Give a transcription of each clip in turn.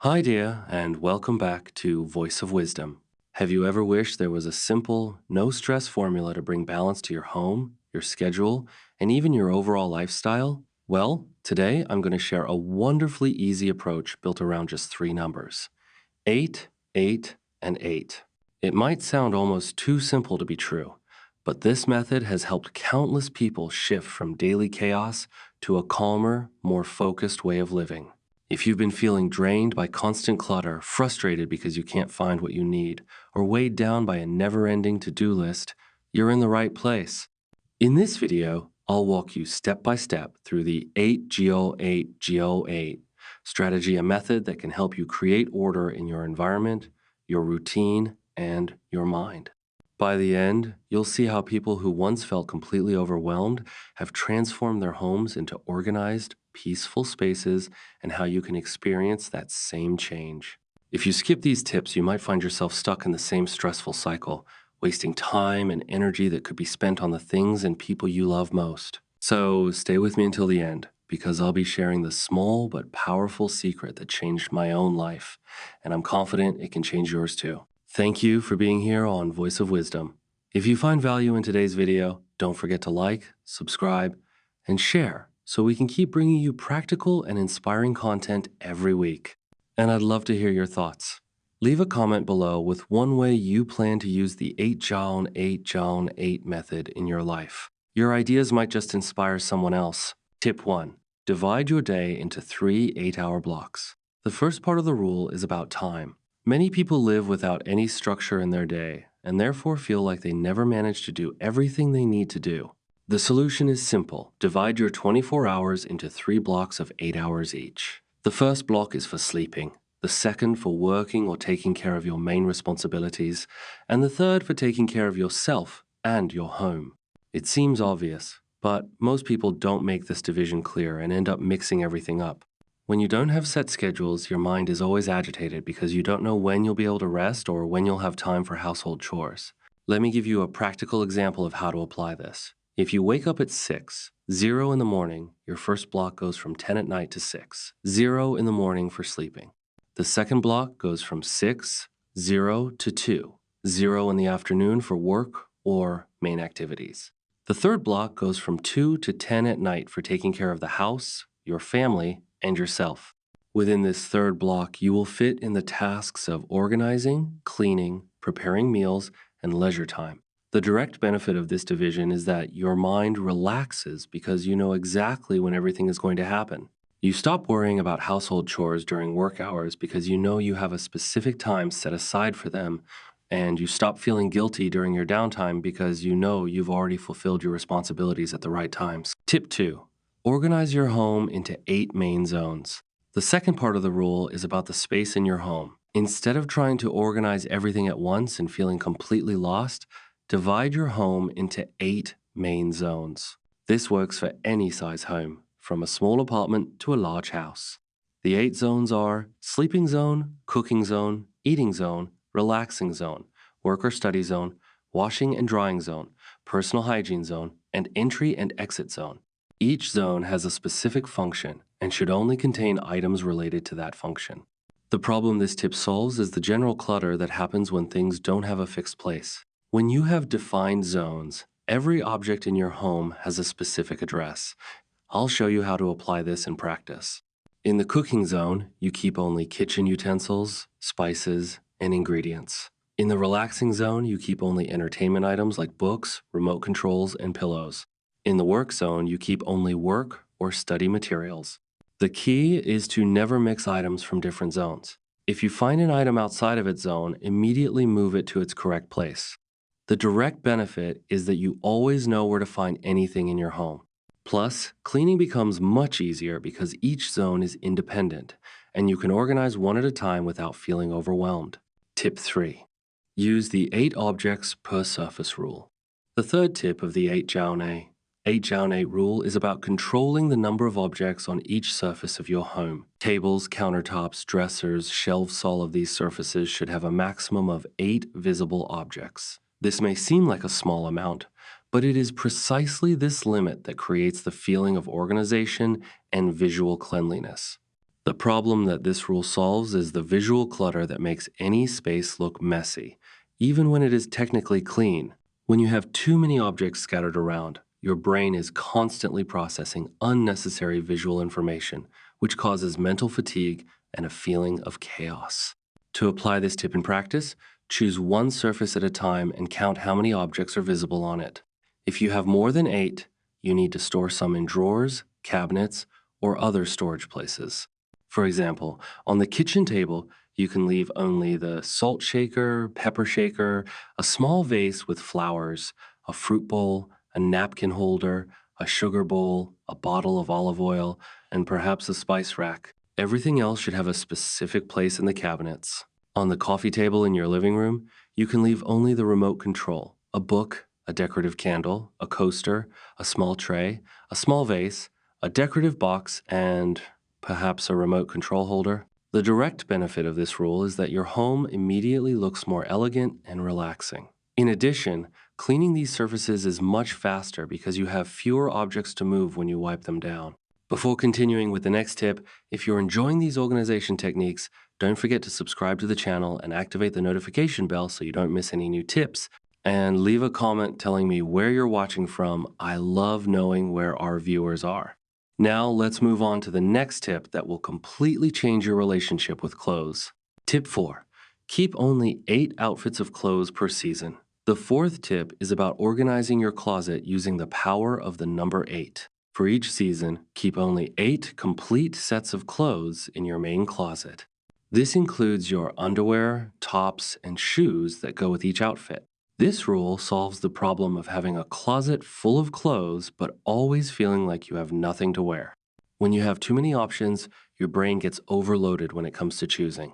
Hi, dear, and welcome back to Voice of Wisdom. Have you ever wished there was a simple, no stress formula to bring balance to your home, your schedule, and even your overall lifestyle? Well, today I'm going to share a wonderfully easy approach built around just three numbers: 8, 8, and 8. It might sound almost too simple to be true, but this method has helped countless people shift from daily chaos to a calmer, more focused way of living. If you've been feeling drained by constant clutter, frustrated because you can't find what you need, or weighed down by a never-ending to-do list, you're in the right place. In this video, I'll walk you step by step through the 8GO8GO8 strategy, a method that can help you create order in your environment, your routine, and your mind. By the end, you'll see how people who once felt completely overwhelmed have transformed their homes into organized, peaceful spaces, and how you can experience that same change. If you skip these tips, you might find yourself stuck in the same stressful cycle, wasting time and energy that could be spent on the things and people you love most. So stay with me until the end, because I'll be sharing the small but powerful secret that changed my own life, and I'm confident it can change yours too. Thank you for being here on Voice of Wisdom. If you find value in today's video, don't forget to like, subscribe, and share so we can keep bringing you practical and inspiring content every week. And I'd love to hear your thoughts. Leave a comment below with one way you plan to use the 8 Jown 8 method in your life. Your ideas might just inspire someone else. Tip 1. Divide your day into 3 8-hour blocks. The first part of the rule is about time. Many people live without any structure in their day, and therefore feel like they never manage to do everything they need to do. The solution is simple. Divide your 24 hours into 3 blocks of 8 hours each. The first block is for sleeping, the second for working or taking care of your main responsibilities, and the third for taking care of yourself and your home. It seems obvious, but most people don't make this division clear and end up mixing everything up. When you don't have set schedules, your mind is always agitated because you don't know when you'll be able to rest or when you'll have time for household chores. Let me give you a practical example of how to apply this. If you wake up at 6, 0 in the morning, your first block goes from 10 at night to 6, 0 in the morning for sleeping. The second block goes from 6, 0 to 2, 0 in the afternoon for work or main activities. The third block goes from 2 to 10 at night for taking care of the house, your family, and yourself. Within this third block, you will fit in the tasks of organizing, cleaning, preparing meals, and leisure time. The direct benefit of this division is that your mind relaxes because you know exactly when everything is going to happen. You stop worrying about household chores during work hours because you know you have a specific time set aside for them, and you stop feeling guilty during your downtime because you know you've already fulfilled your responsibilities at the right times. Tip 2. Organize your home into 8 main zones. The second part of the rule is about the space in your home. Instead of trying to organize everything at once and feeling completely lost, divide your home into 8 main zones. This works for any size home, from a small apartment to a large house. The 8 zones are sleeping zone, cooking zone, eating zone, relaxing zone, work or study zone, washing and drying zone, personal hygiene zone, and entry and exit zone. Each zone has a specific function and should only contain items related to that function. The problem this tip solves is the general clutter that happens when things don't have a fixed place. When you have defined zones, every object in your home has a specific address. I'll show you how to apply this in practice. In the cooking zone, you keep only kitchen utensils, spices, and ingredients. In the relaxing zone, you keep only entertainment items like books, remote controls, and pillows. In the work zone, you keep only work or study materials. The key is to never mix items from different zones. If you find an item outside of its zone, immediately move it to its correct place. The direct benefit is that you always know where to find anything in your home. Plus, cleaning becomes much easier because each zone is independent, and you can organize one at a time without feeling overwhelmed. Tip 3. Use the 8 objects per surface rule. The third tip of the 8 Jown 8 rule is about controlling the number of objects on each surface of your home. Tables, countertops, dressers, shelves, all of these surfaces should have a maximum of 8 visible objects. This may seem like a small amount, but it is precisely this limit that creates the feeling of organization and visual cleanliness. The problem that this rule solves is the visual clutter that makes any space look messy, even when it is technically clean. When you have too many objects scattered around, your brain is constantly processing unnecessary visual information, which causes mental fatigue and a feeling of chaos. To apply this tip in practice, choose one surface at a time and count how many objects are visible on it. If you have more than 8, you need to store some in drawers, cabinets, or other storage places. For example, on the kitchen table, you can leave only the salt shaker, pepper shaker, a small vase with flowers, a fruit bowl, a napkin holder, a sugar bowl, a bottle of olive oil, and perhaps a spice rack. Everything else should have a specific place in the cabinets. On the coffee table in your living room, you can leave only the remote control, a book, a decorative candle, a coaster, a small tray, a small vase, a decorative box, and perhaps a remote control holder. The direct benefit of this rule is that your home immediately looks more elegant and relaxing. In addition, cleaning these surfaces is much faster because you have fewer objects to move when you wipe them down. Before continuing with the next tip, if you're enjoying these organization techniques, don't forget to subscribe to the channel and activate the notification bell so you don't miss any new tips. And leave a comment telling me where you're watching from. I love knowing where our viewers are. Now let's move on to the next tip that will completely change your relationship with clothes. Tip 4. Keep only 8 outfits of clothes per season. The fourth tip is about organizing your closet using the power of the number 8. For each season, keep only 8 complete sets of clothes in your main closet. This includes your underwear, tops, and shoes that go with each outfit. This rule solves the problem of having a closet full of clothes but always feeling like you have nothing to wear. When you have too many options, your brain gets overloaded when it comes to choosing,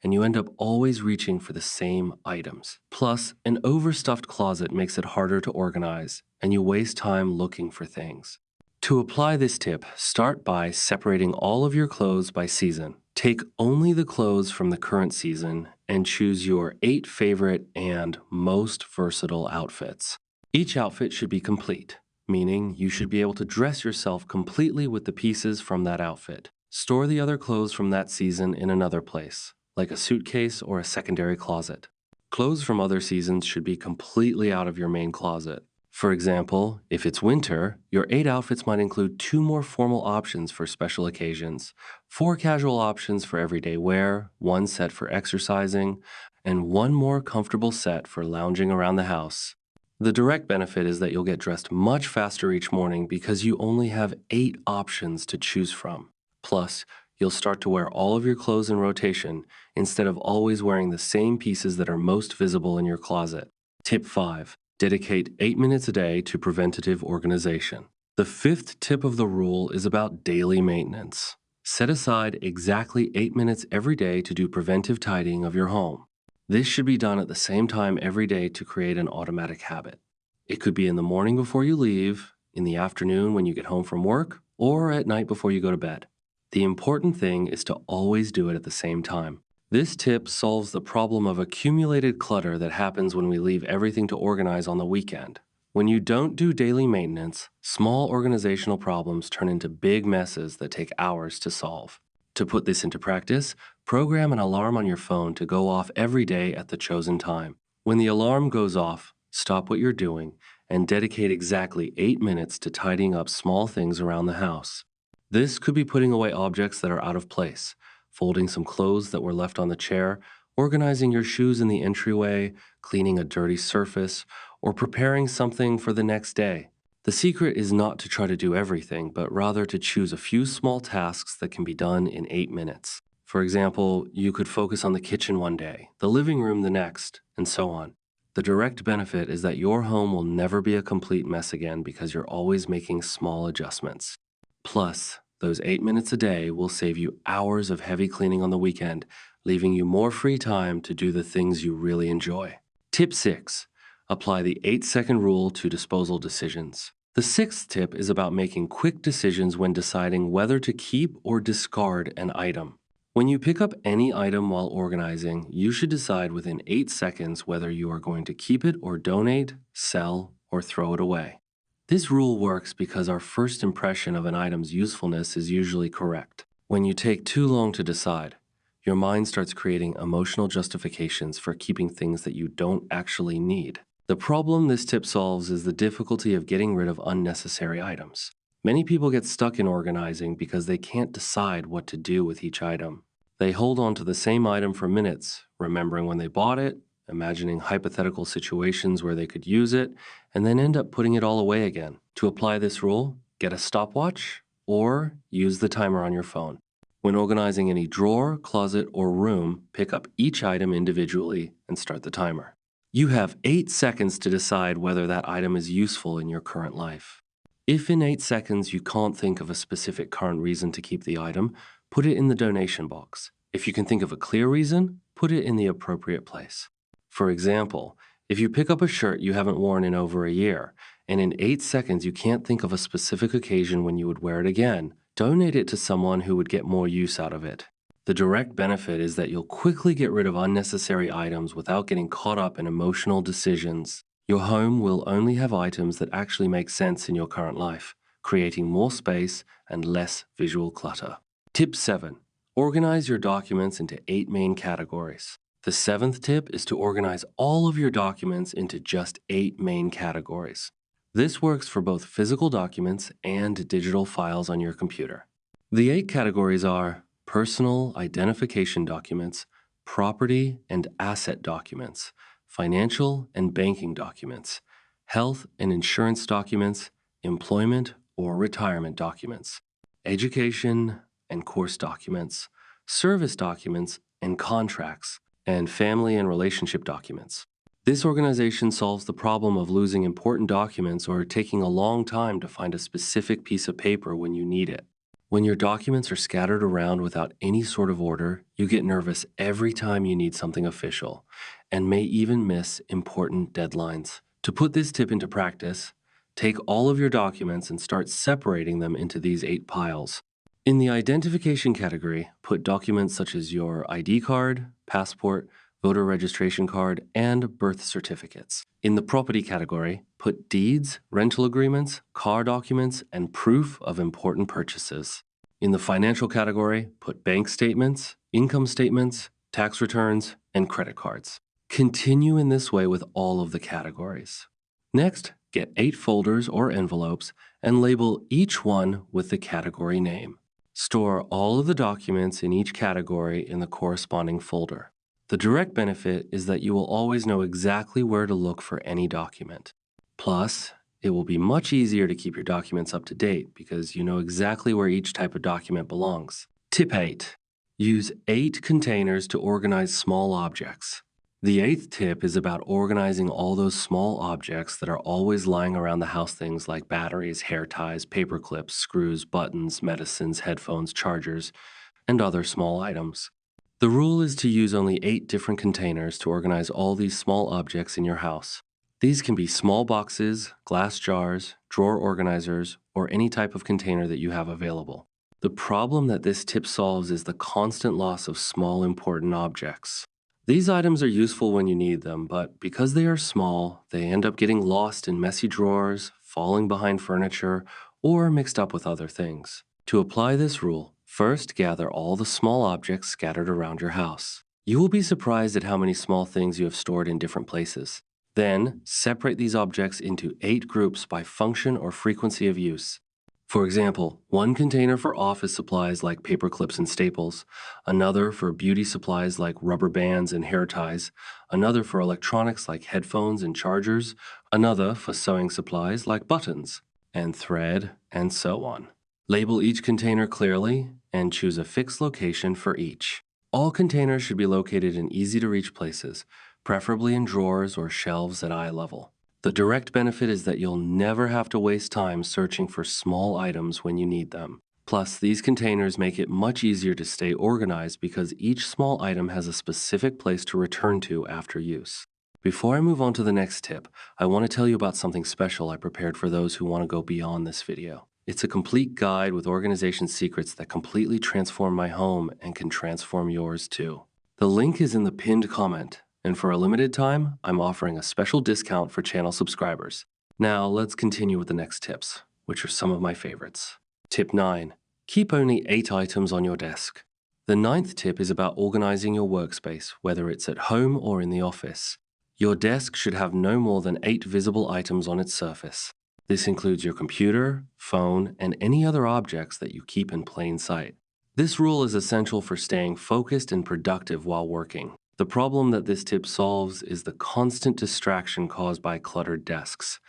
and you end up always reaching for the same items. Plus, an overstuffed closet makes it harder to organize, and you waste time looking for things. To apply this tip, start by separating all of your clothes by season. Take only the clothes from the current season and choose your 8 favorite and most versatile outfits. Each outfit should be complete, meaning you should be able to dress yourself completely with the pieces from that outfit. Store the other clothes from that season in another place, like a suitcase or a secondary closet. Clothes from other seasons should be completely out of your main closet. For example, if it's winter, your 8 outfits might include 2 more formal options for special occasions, 4 casual options for everyday wear, 1 set for exercising, and 1 more comfortable set for lounging around the house. The direct benefit is that you'll get dressed much faster each morning because you only have 8 options to choose from. Plus, you'll start to wear all of your clothes in rotation instead of always wearing the same pieces that are most visible in your closet. Tip 5. Dedicate 8 minutes a day to preventative organization. The fifth tip of the rule is about daily maintenance. Set aside exactly 8 minutes every day to do preventive tidying of your home. This should be done at the same time every day to create an automatic habit. It could be in the morning before you leave, in the afternoon when you get home from work, or at night before you go to bed. The important thing is to always do it at the same time. This tip solves the problem of accumulated clutter that happens when we leave everything to organize on the weekend. When you don't do daily maintenance, small organizational problems turn into big messes that take hours to solve. To put this into practice, program an alarm on your phone to go off every day at the chosen time. When the alarm goes off, stop what you're doing and dedicate exactly 8 minutes to tidying up small things around the house. This could be putting away objects that are out of place, folding some clothes that were left on the chair, organizing your shoes in the entryway, cleaning a dirty surface, or preparing something for the next day. The secret is not to try to do everything, but rather to choose a few small tasks that can be done in 8 minutes. For example, you could focus on the kitchen one day, the living room the next, and so on. The direct benefit is that your home will never be a complete mess again because you're always making small adjustments. Plus, those 8 minutes a day will save you hours of heavy cleaning on the weekend, leaving you more free time to do the things you really enjoy. Tip 6. Apply the 8-second rule to disposal decisions. The sixth tip is about making quick decisions when deciding whether to keep or discard an item. When you pick up any item while organizing, you should decide within 8 seconds whether you are going to keep it or donate, sell, or throw it away. This rule works because our first impression of an item's usefulness is usually correct. When you take too long to decide, your mind starts creating emotional justifications for keeping things that you don't actually need. The problem this tip solves is the difficulty of getting rid of unnecessary items. Many people get stuck in organizing because they can't decide what to do with each item. They hold on to the same item for minutes, remembering when they bought it, imagining hypothetical situations where they could use it, and then end up putting it all away again. To apply this rule, get a stopwatch or use the timer on your phone. When organizing any drawer, closet, or room, pick up each item individually and start the timer. You have 8 seconds to decide whether that item is useful in your current life. If in 8 seconds you can't think of a specific current reason to keep the item, put it in the donation box. If you can think of a clear reason, put it in the appropriate place. For example, if you pick up a shirt you haven't worn in over a year, and in 8 seconds you can't think of a specific occasion when you would wear it again, donate it to someone who would get more use out of it. The direct benefit is that you'll quickly get rid of unnecessary items without getting caught up in emotional decisions. Your home will only have items that actually make sense in your current life, creating more space and less visual clutter. Tip 7. Organize your documents into 8 main categories. The 7th tip is to organize all of your documents into just 8 main categories. This works for both physical documents and digital files on your computer. The 8 categories are personal identification documents, property and asset documents, financial and banking documents, health and insurance documents, employment or retirement documents, education and course documents, service documents and contracts, and family and relationship documents. This organization solves the problem of losing important documents or taking a long time to find a specific piece of paper when you need it. When your documents are scattered around without any sort of order, you get nervous every time you need something official, and may even miss important deadlines. To put this tip into practice, take all of your documents and start separating them into these 8 piles. In the identification category, put documents such as your ID card, passport, voter registration card, and birth certificates. In the property category, put deeds, rental agreements, car documents, and proof of important purchases. In the financial category, put bank statements, income statements, tax returns, and credit cards. Continue in this way with all of the categories. Next, get 8 folders or envelopes and label each one with the category name. Store all of the documents in each category in the corresponding folder. The direct benefit is that you will always know exactly where to look for any document. Plus, it will be much easier to keep your documents up to date because you know exactly where each type of document belongs. Tip 8. Use 8 containers to organize small objects. The 8th tip is about organizing all those small objects that are always lying around the house, things like batteries, hair ties, paper clips, screws, buttons, medicines, headphones, chargers, and other small items. The rule is to use only 8 different containers to organize all these small objects in your house. These can be small boxes, glass jars, drawer organizers, or any type of container that you have available. The problem that this tip solves is the constant loss of small important objects. These items are useful when you need them, but because they are small, they end up getting lost in messy drawers, falling behind furniture, or mixed up with other things. To apply this rule, first gather all the small objects scattered around your house. You will be surprised at how many small things you have stored in different places. Then, separate these objects into 8 groups by function or frequency of use. For example, one container for office supplies like paper clips and staples, another for beauty supplies like rubber bands and hair ties, another for electronics like headphones and chargers, another for sewing supplies like buttons and thread, and so on. Label each container clearly and choose a fixed location for each. All containers should be located in easy-to-reach places, preferably in drawers or shelves at eye level. The direct benefit is that you'll never have to waste time searching for small items when you need them. Plus, these containers make it much easier to stay organized because each small item has a specific place to return to after use. Before I move on to the next tip, I want to tell you about something special I prepared for those who want to go beyond this video. It's a complete guide with organization secrets that completely transform my home and can transform yours too. The link is in the pinned comment. And for a limited time, I'm offering a special discount for channel subscribers. Now, let's continue with the next tips, which are some of my favorites. Tip 9. Keep only 8 items on your desk. The ninth tip is about organizing your workspace, whether it's at home or in the office. Your desk should have no more than 8 visible items on its surface. This includes your computer, phone, and any other objects that you keep in plain sight. This rule is essential for staying focused and productive while working. The problem that this tip solves is the constant distraction caused by cluttered desks.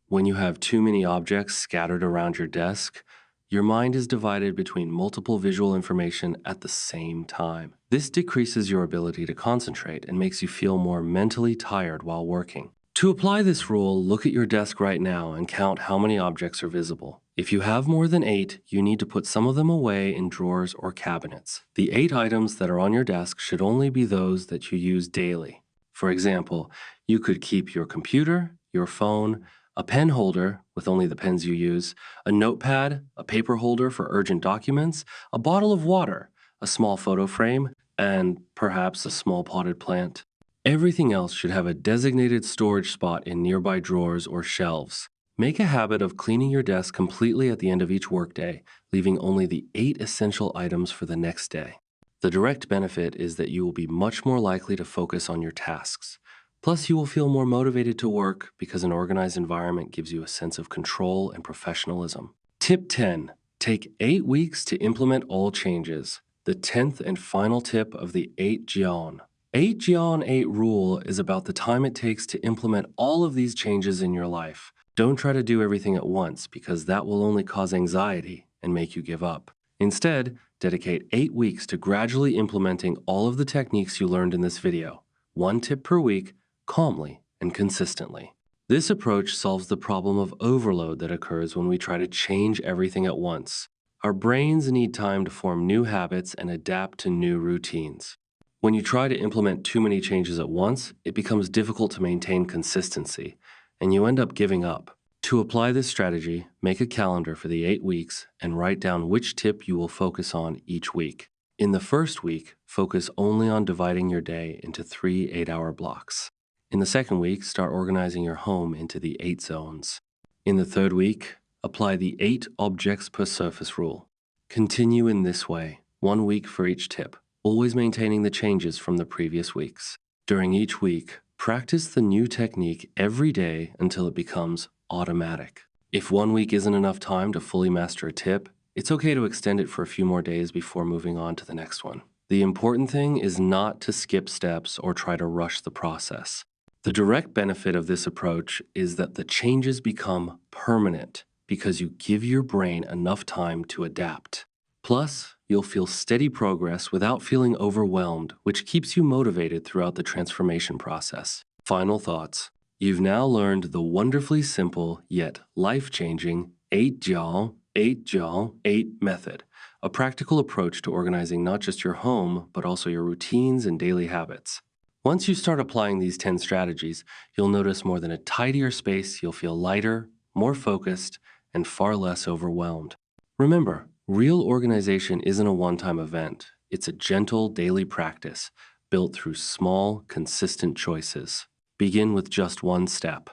When you have too many objects scattered around your desk, your mind is divided between multiple visual information at the same time. This decreases your ability to concentrate and makes you feel more mentally tired while working. To apply this rule, look at your desk right now and count how many objects are visible. If you have more than 8, you need to put some of them away in drawers or cabinets. The 8 items that are on your desk should only be those that you use daily. For example, you could keep your computer, your phone, a pen holder with only the pens you use, a notepad, a paper holder for urgent documents, a bottle of water, a small photo frame, and perhaps a small potted plant. Everything else should have a designated storage spot in nearby drawers or shelves. Make a habit of cleaning your desk completely at the end of each workday, leaving only the 8 essential items for the next day. The direct benefit is that you will be much more likely to focus on your tasks. Plus, you will feel more motivated to work because an organized environment gives you a sense of control and professionalism. Tip 10. Take 8 weeks to implement all changes. The 10th and final tip of the 8 Jian. 8 Jian 8 rule is about the time it takes to implement all of these changes in your life. Don't try to do everything at once because that will only cause anxiety and make you give up. Instead, dedicate 8 weeks to gradually implementing all of the techniques you learned in this video. 1 tip per week, calmly and consistently. This approach solves the problem of overload that occurs when we try to change everything at once. Our brains need time to form new habits and adapt to new routines. When you try to implement too many changes at once, it becomes difficult to maintain consistency, and you end up giving up. To apply this strategy, make a calendar for the 8 weeks and write down which tip you will focus on each week. In the first week, focus only on dividing your day into 3 8-hour blocks. In the second week, start organizing your home into the 8 zones. In the third week, apply the 8 objects per surface rule. Continue in this way, 1 week for each tip, always maintaining the changes from the previous weeks. During each week, practice the new technique every day until it becomes automatic. If 1 week isn't enough time to fully master a tip, it's okay to extend it for a few more days before moving on to the next one. The important thing is not to skip steps or try to rush the process. The direct benefit of this approach is that the changes become permanent because you give your brain enough time to adapt. Plus, you'll feel steady progress without feeling overwhelmed, which keeps you motivated throughout the transformation process. Final thoughts. You've now learned the wonderfully simple yet life-changing 8 jiao, 8 jiao, 8 method, a practical approach to organizing not just your home, but also your routines and daily habits. Once you start applying these 10 strategies, you'll notice more than a tidier space, you'll feel lighter, more focused, and far less overwhelmed. Remember, real organization isn't a one-time event. It's a gentle daily practice built through small, consistent choices. Begin with just 1 step.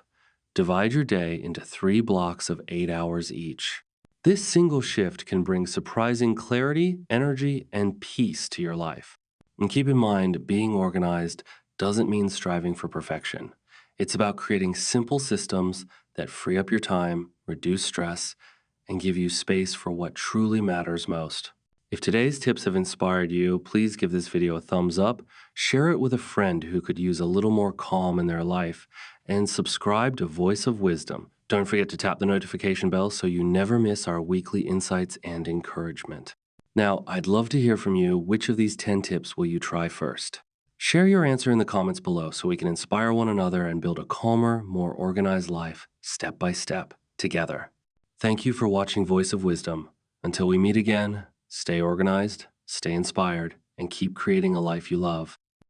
Divide your day into 3 blocks of 8 hours each. This single shift can bring surprising clarity, energy, and peace to your life. And keep in mind, being organized doesn't mean striving for perfection. It's about creating simple systems that free up your time, reduce stress, and give you space for what truly matters most. If today's tips have inspired you, please give this video a thumbs up, share it with a friend who could use a little more calm in their life, and subscribe to Voice of Wisdom. Don't forget to tap the notification bell so you never miss our weekly insights and encouragement. Now, I'd love to hear from you. Which of these 10 tips will you try first? Share your answer in the comments below so we can inspire one another and build a calmer, more organized life, step by step, together. Thank you for watching Voice of Wisdom. Until we meet again, stay organized, stay inspired, and keep creating a life you love.